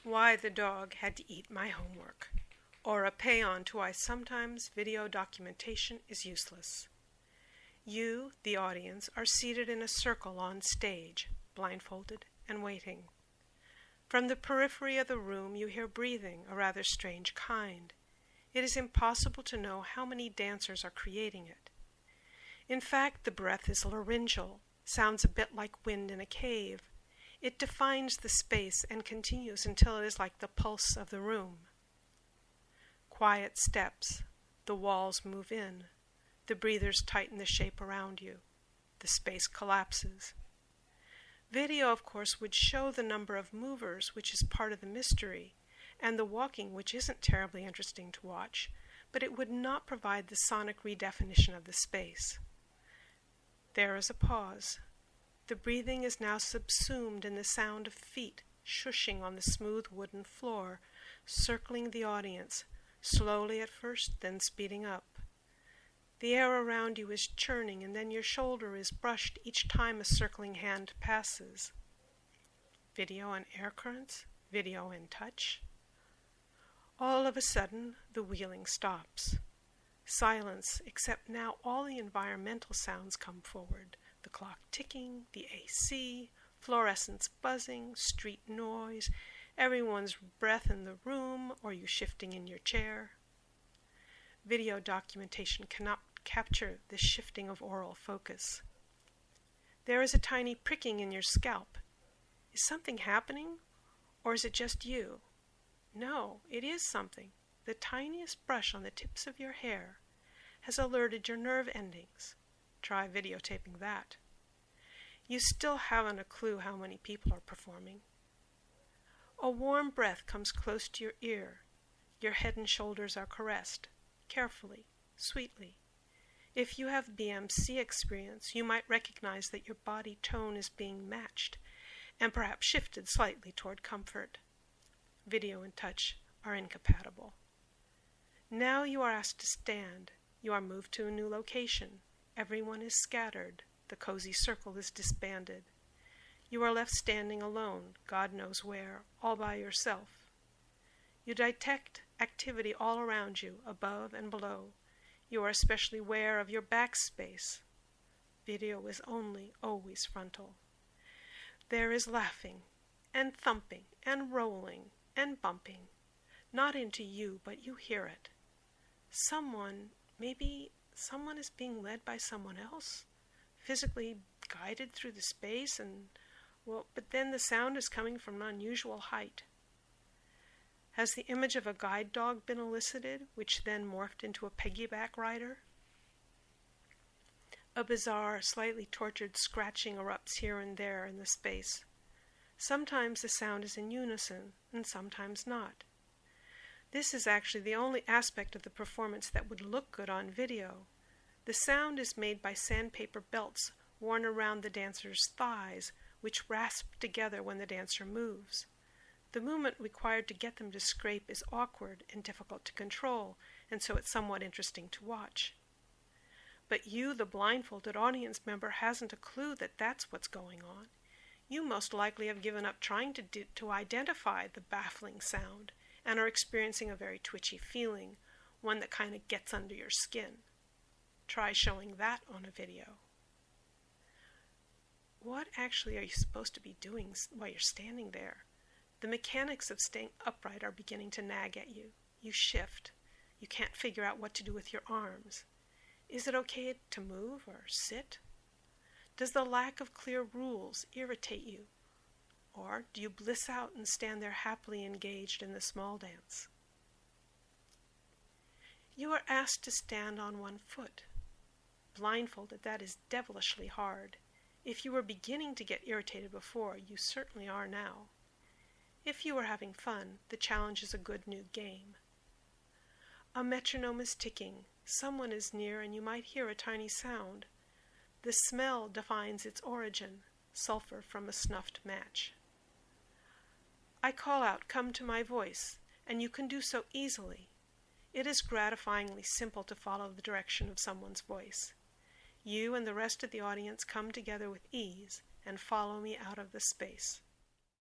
Why the dog had to eat my homework, or a Paean to why sometimes video documentation is useless. You, the audience, are seated in a circle on stage, blindfolded and waiting. From the periphery of the room you hear breathing, a rather strange kind. It is impossible to know how many dancers are creating it. In fact, the breath is laryngeal, sounds a bit like wind in a cave. It defines the space and continues until it is like the pulse of the room. Quiet steps. The walls move in. The breathers tighten the shape around you. The space collapses. Video, of course, would show the number of movers, which is part of the mystery, and the walking, which isn't terribly interesting to watch, but it would not provide the sonic redefinition of the space. There is a pause. The breathing is now subsumed in the sound of feet shushing on the smooth wooden floor, circling the audience, slowly at first, then speeding up. The air around you is churning, and then your shoulder is brushed each time a circling hand passes. Video and air currents, video and touch. All of a sudden, the wheeling stops. Silence, except now all the environmental sounds come forward. The clock ticking, the AC, fluorescents buzzing, street noise, everyone's breath in the room, or you shifting in your chair. Video documentation cannot capture the shifting of oral focus. There is a tiny pricking in your scalp. Is something happening, or is it just you? No, it is something. The tiniest brush on the tips of your hair has alerted your nerve endings. Try videotaping that. You still haven't a clue how many people are performing. A warm breath comes close to your ear. Your head and shoulders are caressed, carefully, sweetly. If you have BMC experience, you might recognize that your body tone is being matched and perhaps shifted slightly toward comfort. Video and touch are incompatible. Now you are asked to stand. You are moved to a new location. Everyone is scattered. The cozy circle is disbanded. You are left standing alone, God knows where, all by yourself. You detect activity all around you, above and below. You are especially aware of your backspace. Video is always frontal. There is laughing, and thumping, and rolling, and bumping. Not into you, but you hear it. Maybe someone is being led by someone else, physically guided through the space, but then the sound is coming from an unusual height. Has the image of a guide dog been elicited, which then morphed into a piggyback rider? A bizarre, slightly tortured scratching erupts here and there in the space. Sometimes the sound is in unison, and sometimes not. This is actually the only aspect of the performance that would look good on video. The sound is made by sandpaper belts worn around the dancer's thighs, which rasp together when the dancer moves. The movement required to get them to scrape is awkward and difficult to control, and so it's somewhat interesting to watch. But you, the blindfolded audience member, hasn't a clue that that's what's going on. You most likely have given up trying to identify the baffling sound and are experiencing a very twitchy feeling, one that kind of gets under your skin. Try showing that on a video. What actually are you supposed to be doing while you're standing there? The mechanics of staying upright are beginning to nag at you. You shift. You can't figure out what to do with your arms. Is it okay to move or sit? Does the lack of clear rules irritate you? Or do you bliss out and stand there happily engaged in the small dance? You are asked to stand on one foot. Blindfolded, that is devilishly hard. If you were beginning to get irritated before, you certainly are now. If you are having fun, the challenge is a good new game. A metronome is ticking. Someone is near and you might hear a tiny sound. The smell defines its origin, sulfur from a snuffed match. I call out, "Come to my voice," and you can do so easily. It is gratifyingly simple to follow the direction of someone's voice. You and the rest of the audience come together with ease and follow me out of the space.